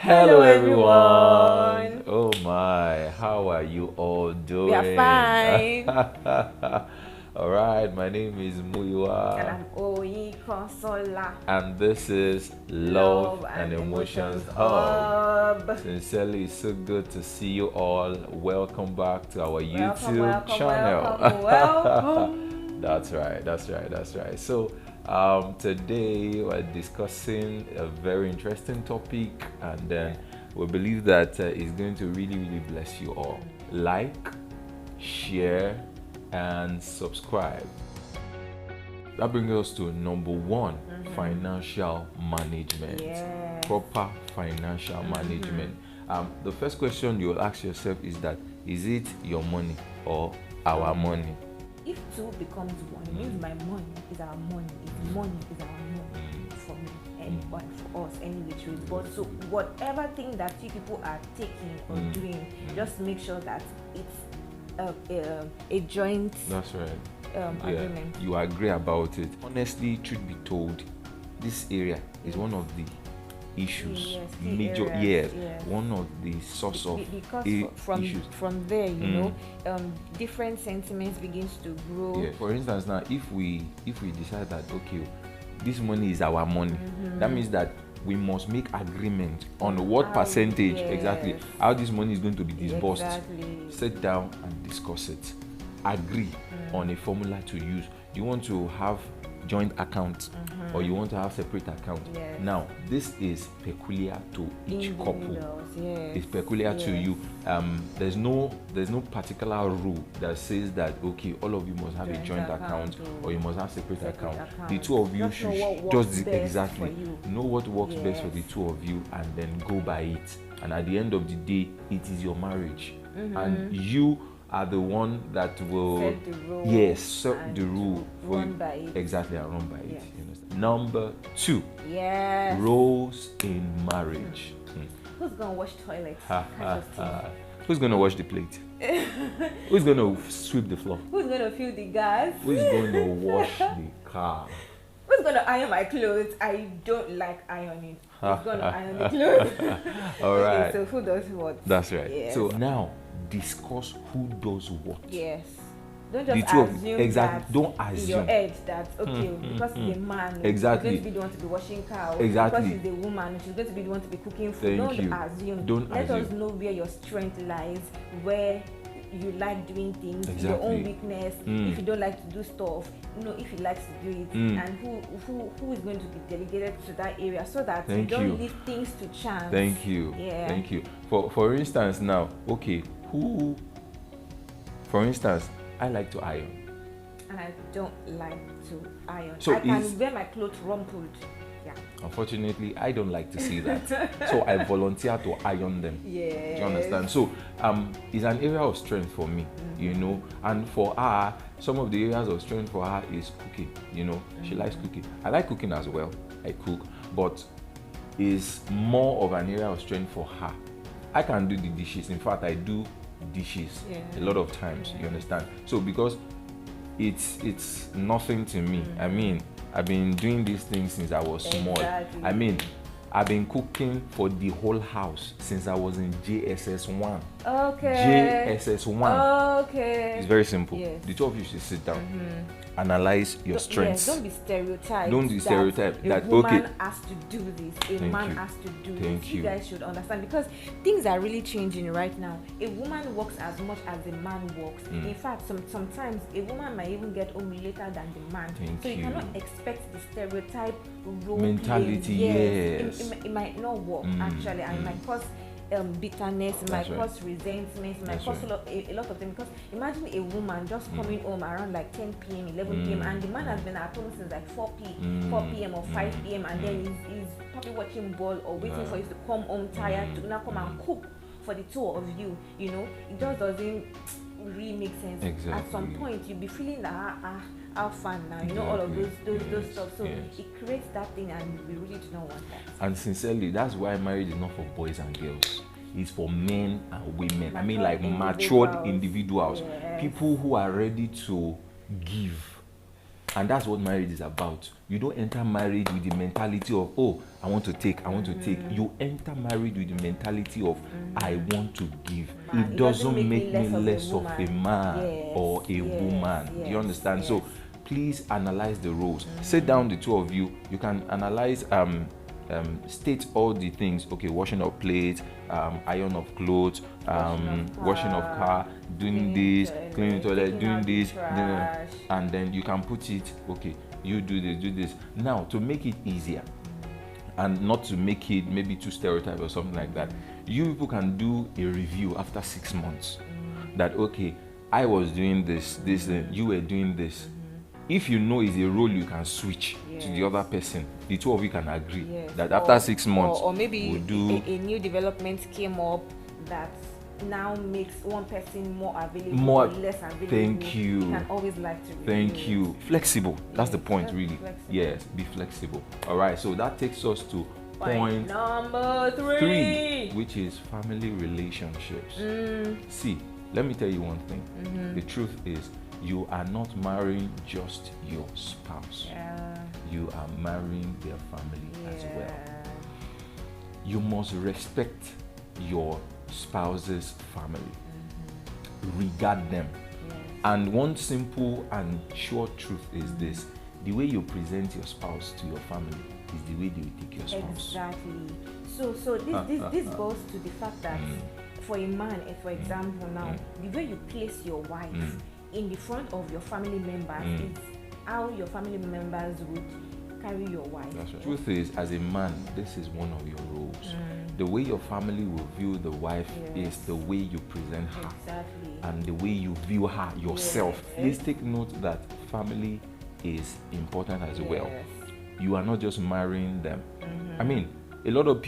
Hello everyone. Oh my, how are you all doing? We are fine. All right, my name is And Muiwa, I'm Oyi Consola. and this is Love and Emotions Hub. Sincerely, it's so good to see you all. Welcome back to our YouTube channel. Welcome. That's right. So, today we're discussing a very interesting topic, and then we believe that it's going to really bless you all. Like, share, and subscribe. That brings us to number one: financial management. Yes. Proper financial management. The first question you'll ask yourself is that: is it your money or our money? If two becomes one, it means my money is our money. If money is our money for me and for us, any which way. But so whatever thing that you people are taking or doing, just make sure that it's a joint. That's right. Agreement. You agree about it. Honestly, truth be told, this area is one of the issues, major areas, one of the source of because issues. from there, you know, different sentiments begins to grow. Yeah. For instance, now if we decide that okay, this money is our money, that means that we must make agreement on what percentage exactly how this money is going to be disbursed. Exactly. Sit down and discuss it. Agree on a formula to use. You want to have joint account or you want to have separate account. Now this is peculiar to each couple. It's peculiar to you. There's no particular rule that says that okay, all of you must have a joint account or you must have separate account. The two of you should just exactly know what works best for the two of you and then go by it. And at the end of the day, it is your marriage, and you are the one that will set the rule for you. Exactly, and run by it. You understand? Number two, roles in marriage. Who's gonna wash toilets? Who's gonna wash the plate? Who's gonna sweep the floor? Who's gonna fill the gas? Who's gonna wash the car? Who's gonna iron my clothes? I don't like ironing. Who's gonna iron the clothes? All right. Okay, so who does what? That's right. Yes. So now discuss who does what. Yes. Don't just The two of assume exactly. that Don't in assume. your head that okay, because he's a man, Exactly. he's going to be the one to be washing cows. Exactly. Because he's a woman, she's going to be the one to be cooking food. Thank Don't you. assume. Don't Let assume. us know where your strength lies, where you like doing things, your own weakness. If you don't like to do stuff, you know, if he likes to do it, and who is going to be delegated to that area, so that you don't leave things to chance. Thank you. Yeah. Thank you. For instance, now, okay, who? For instance, I like to iron. And I don't like to iron. So I can wear my clothes rumpled. Yeah. Unfortunately, I don't like to see that. So I volunteer to iron them. Yeah. Do you understand? So it's an area of strength for me, you know. And for her, some of the areas of strength for her is cooking. You know, she likes cooking. I like cooking as well. I cook, but it's more of an area of strength for her. I can do the dishes. In fact, I do dishes a lot of times. You understand? So because it's nothing to me. I mean, I've been doing these things since I was small. I mean, I've been cooking for the whole house since I was in JSS1. Okay. JSS1. Okay. It's very simple. Yes. The two of you should sit down, analyze your strengths. Yes, don't be stereotyped. Don't be stereotyped that a woman has to do this, a man has to do this. You guys should understand, because things are really changing right now. A woman works as much as a man works. In fact, sometimes a woman might even get home later than the man. So you cannot expect the stereotype role mentality. Yes. It might not work actually, and it might cause bitterness, it might cause resentment, it might cause a lot of them. Because imagine a woman just coming home around like 10 p.m., 11 p.m., and the man has been at home since like 4 p.m. or 5 p.m., and then he's probably watching ball or waiting for you to come home tired to now come and cook for the two of you. You know, it just doesn't really make sense. Exactly. At some point, you'll be feeling that how fun now, you know, all of those stuff. So it creates that thing, and we really do not want that. And sincerely, that's why marriage is not for boys and girls. It's for men and women. I mean, like matured individuals, people who are ready to give. And that's what marriage is about. You don't enter marriage with the mentality of, oh, I want to take. You enter marriage with the mentality of, I want to give. It doesn't make me less of a man or a woman. Do you understand? So please analyze the roles. Sit down, the two of you. You can analyze, state all the things. Okay, washing of plates, iron of clothes, washing of car, doing this, cleaning toilet, doing this, and then you can put it. Okay, you do this. Now, to make it easier, and not to make it maybe too stereotype or something like that, you people can do a review after 6 months. That okay, I was doing this, you were doing this. If you know it's a role you can switch to the other person, the two of you can agree that after 6 months, or maybe we'll do a new development came up that now makes one person more available or less available. Thank you. You can always like to review. Thank you. Flexible. That's the point, really. Flexible. Yes, be flexible. All right. So that takes us to point number 3, which is family relationships. See, let me tell you one thing. The truth is, you are not marrying just your spouse. You are marrying their family as well. You must respect your spouse's family. Regard them. And one simple and short truth is this: the way you present your spouse to your family is the way they will take your spouse. Exactly. So this goes to the fact that for a man, for example, now the way you place your wife in the front of your family members is how your family members would carry your wife. That's right. Truth is, as a man, this is one of your roles. The way your family will view the wife is the way you present her, and the way you view her yourself. Please take note that family is important as well. You are not just marrying them. I mean, a lot of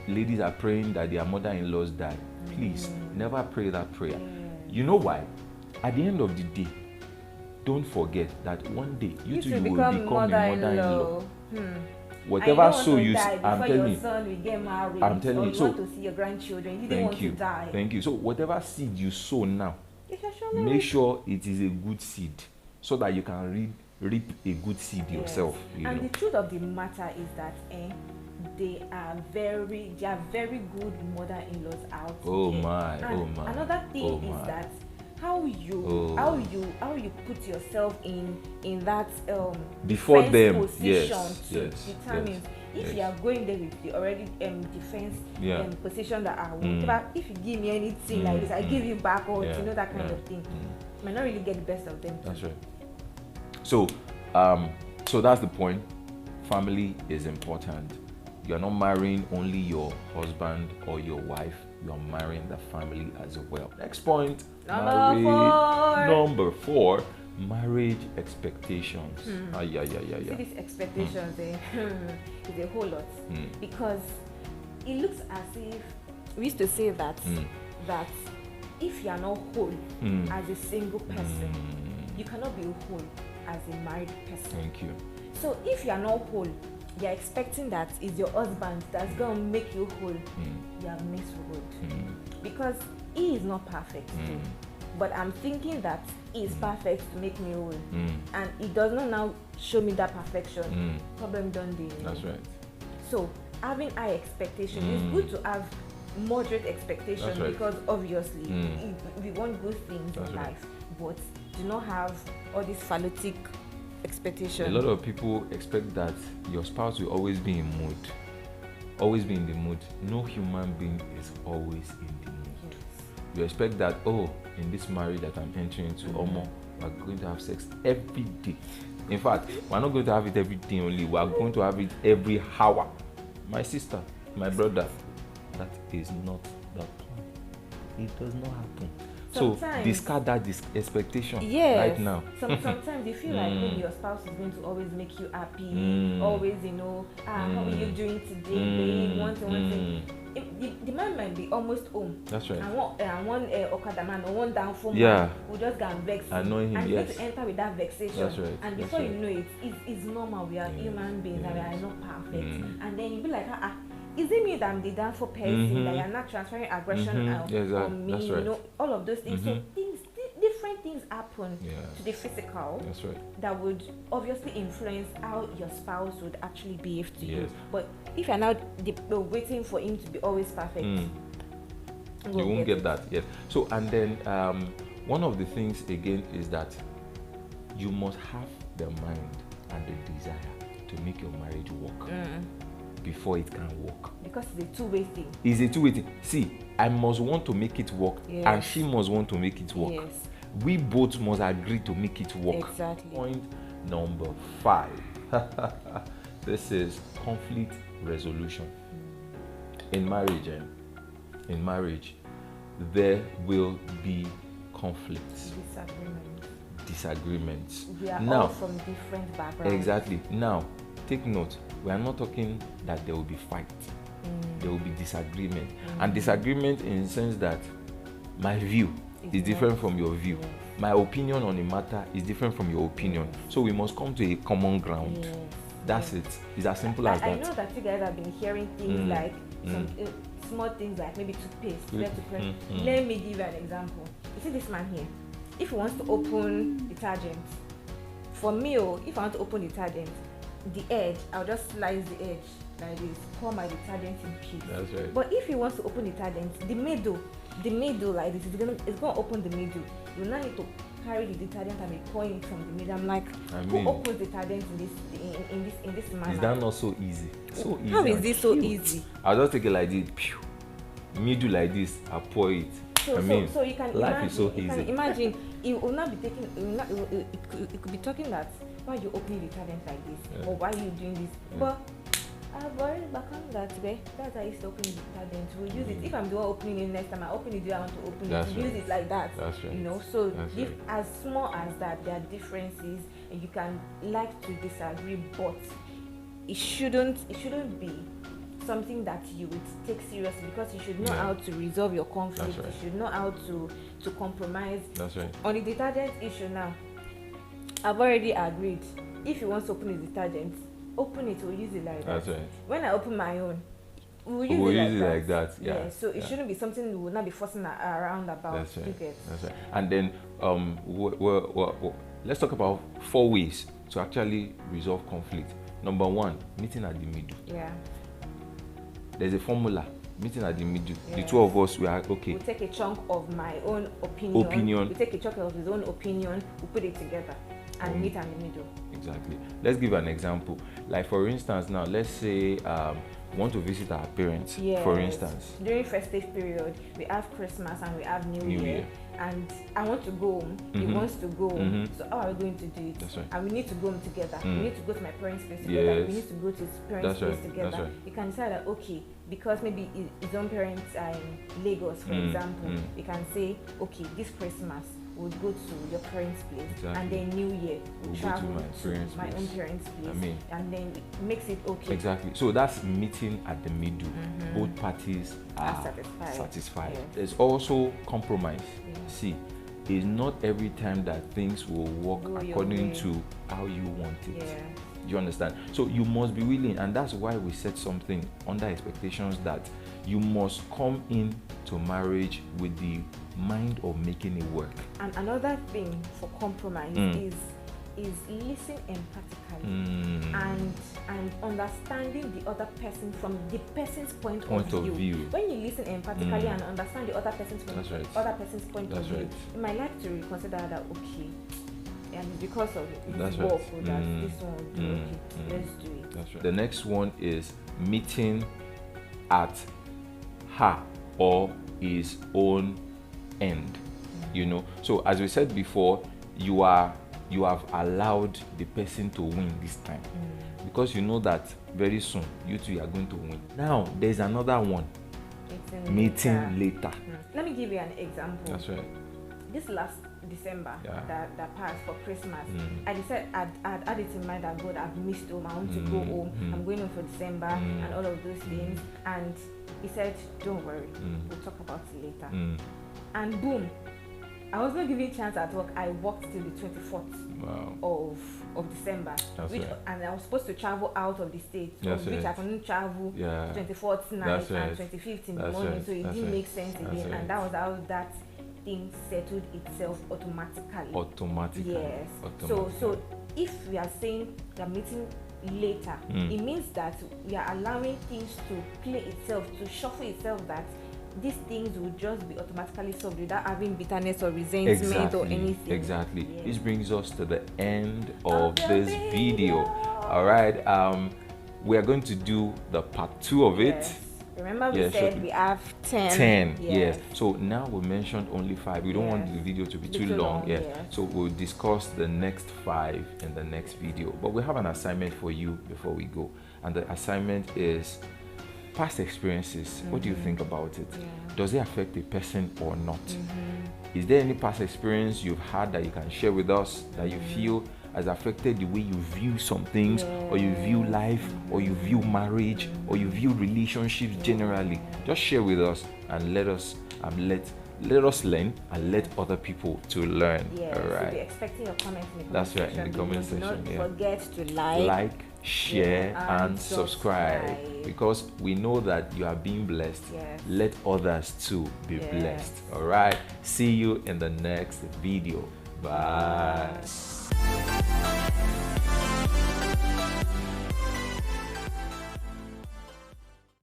ladies are praying that their mother-in-laws die. Please, never pray that prayer. You know why? At the end of the day, don't forget that one day you two will become a mother-in-law. Whatever soul you I'm telling you, son will get married, I'm telling you, you want to see your grandchildren. You don't want to die. Thank you. So whatever seed you sow now, make sure it is a good seed, so that you can reap a good seed yourself. And the truth of the matter is that they are very good mother-in-laws out there. Another thing is that how you put yourself in that before them position to determine if you are going there with the already defense position that I will. If you give me anything like this, I give you back, or that kind of thing. Might not really get the best of them. That's right. So that's the point. Family is important. You are not marrying only your husband or your wife. You are marrying the family as well. Next point. Number 4. Marriage expectations. See, these expectations is a whole lot. Because it looks as if we used to say that if you are not whole as a single person, you cannot be whole as a married person. Thank you. So if you are not whole, you are expecting that it's your husband that's going to make you whole. You are misruled. Because he is not perfect too. But I'm thinking that he is perfect to make me whole. And he does not now show me that perfection. Problem done there. That's right. So having high expectation, it's good to have moderate expectations, because obviously we want good things in life, but do not have all these phallic expectations. A lot of people expect that your spouse will always be in mood, always be in the mood. No human being is always in the mood. You expect that, in this marriage that I'm entering into, we're going to have sex every day. In fact, we're not going to have it every day only, we're going to have it every hour. My sister, my brother, that is not the plan. It does not happen. Sometimes, so discard that expectation right now. Sometimes you feel like maybe your spouse is going to always make you happy, always, how are you doing today, one thing. The man might be almost home. That's right. And one Okada man or one downfall man will just go and vex him. And you need to enter with that vexation. That's right. And before you know it, it's normal. We are human beings and we are not perfect. And then you'll be like, is it me that I'm the downfall person, that you're not transferring aggression on me? That's right. All of those things. So different things happen to the physical. That's right. That would obviously influence how your spouse would actually behave to you. Yes. But if you're now waiting for him to be always perfect, you won't get that. Yes. So, and then one of the things again is that you must have the mind and the desire to make your marriage work before it can work. Because it's a two-way thing. It's a two-way thing. See, I must want to make it work, and she must want to make it work. Yes. We both must agree to make it work. Exactly. Point number 5. This is conflict resolution. In marriage, there will be conflicts. Disagreements. We are now, all from different backgrounds. Exactly. Now, take note. We are not talking that there will be fight. There will be disagreement. And disagreement in the sense that my view is different from your view. Yes. My opinion on a matter is different from your opinion. So we must come to a common ground. Yes. That's it. It's as simple as that. I know that you guys have been hearing things like some small things like maybe toothpaste. Let me give you an example. You see this man here? If he wants to open detergent, for me, if I want to open detergent, the edge, I'll just slice the edge like this, pour my detergent in peace. That's right. But if he wants to open detergent, the middle like this, it's gonna open the middle. You now need to carry the detergent and be pouring it from the middle. I'm like, who opens detergent in this manner? Is that not so easy? So easy. How is this so easy? I'll just take it like this, middle like this, I'll pour it. So you can life imagine, is so easy. You can imagine, it will not be taking. It could be talking that why are you opening detergent like this, or why are you doing this? But I've already become that way. That's how I used to open detergent. We'll use it. If I'm the one opening it next time, I open it. I want to open it. Use it like that. That's right. You know. So if as small as that, there are differences, and you can like to disagree, but it shouldn't be something that you would take seriously, because you should know how to resolve your conflict. You should know how to compromise. That's right. On the detergent issue now, I've already agreed. If he wants to open his detergent, open it. We'll use it like that. That's right. When I open my own, we'll use it like that. Yeah. So it shouldn't be something we will not be forcing around about. That's right. That's right. And then let's talk about 4 ways to actually resolve conflict. Number 1, meeting at the middle. Yeah. There's a formula. Meeting at the middle. The two of us, we are okay. We'll take a chunk of my own opinion. We take a chunk of his own opinion. We put it together and meet at the middle. Exactly. Let's give an example. Like for instance, now let's say we want to visit our parents. Yes. For instance, during festive period, we have Christmas and we have New Year. And I want to go home. He wants to go home. So how are we going to do it? That's right. And we need to go home together. We need to go to my parents' place together. Yes. We need to go to his parents' place together. That's right. You can decide that, okay, because maybe his own parents are in Lagos, for example, you can say, okay, this Christmas we'll go to your parents' place, and then New Year we'll travel to my own parents' place, and then it makes it okay. Exactly. So that's meeting at the middle. Both parties are satisfied. Yes. There's also compromise. See, it's not every time that things will work according to how you want it. Yeah. You understand? So you must be willing, and that's why we set something under expectations that you must come in to marriage with the mind of making it work. And another thing for compromise is listen empathically and understanding the other person from the person's point of view. When you listen empathically and understand the other person's point of view, you might like to reconsider that, okay, and because of his work, that this one will do, okay, let's do it. That's right. The next one is meeting at her or his own end. You know, so as we said before, you have allowed the person to win this time, because you know that very soon you two are going to win. Now there's another one, meeting later. Let me give you an example. That's right. This last December that passed for Christmas, I decided I'd had it in mind that God, I've missed home, I want to go home, I'm going home for December and all of those things. And he said, don't worry, we'll talk about it later. And boom, I was not given a chance at work. I worked till the 24th of of December, Right. And I was supposed to travel out of the state, That's which right. I couldn't travel 24th night That's and right. 25th in the That's morning, right. so it That's didn't right. make sense That's again, right. and that was how that thing settled itself automatically. Yes. So if we are saying we are meeting later, it means that we are allowing things to play itself, to shuffle itself, that these things will just be automatically solved without having bitterness or resentment or anything. Exactly. Yes. This brings us to the end of this video. All right. We are going to do the part 2 of it. Remember we said we have 10. 10, yes. So now we mentioned only 5. We don't want the video to be too long. Yes. So we'll discuss the next 5 in the next video. But we have an assignment for you before we go. And the assignment is past experiences. What do you think about it? Does it affect a person or not? Is there any past experience you've had that you can share with us that you feel has affected the way you view some things, or you view life, or you view marriage, or you view relationships generally? Just share with us and let us learn and let other people to learn. All right. So be expecting your comments in the comment That's right, section. in the comment section. Don't forget to like, share, and subscribe, because we know that you are being blessed. Let others too be blessed. All right. See you in the next video. Bye.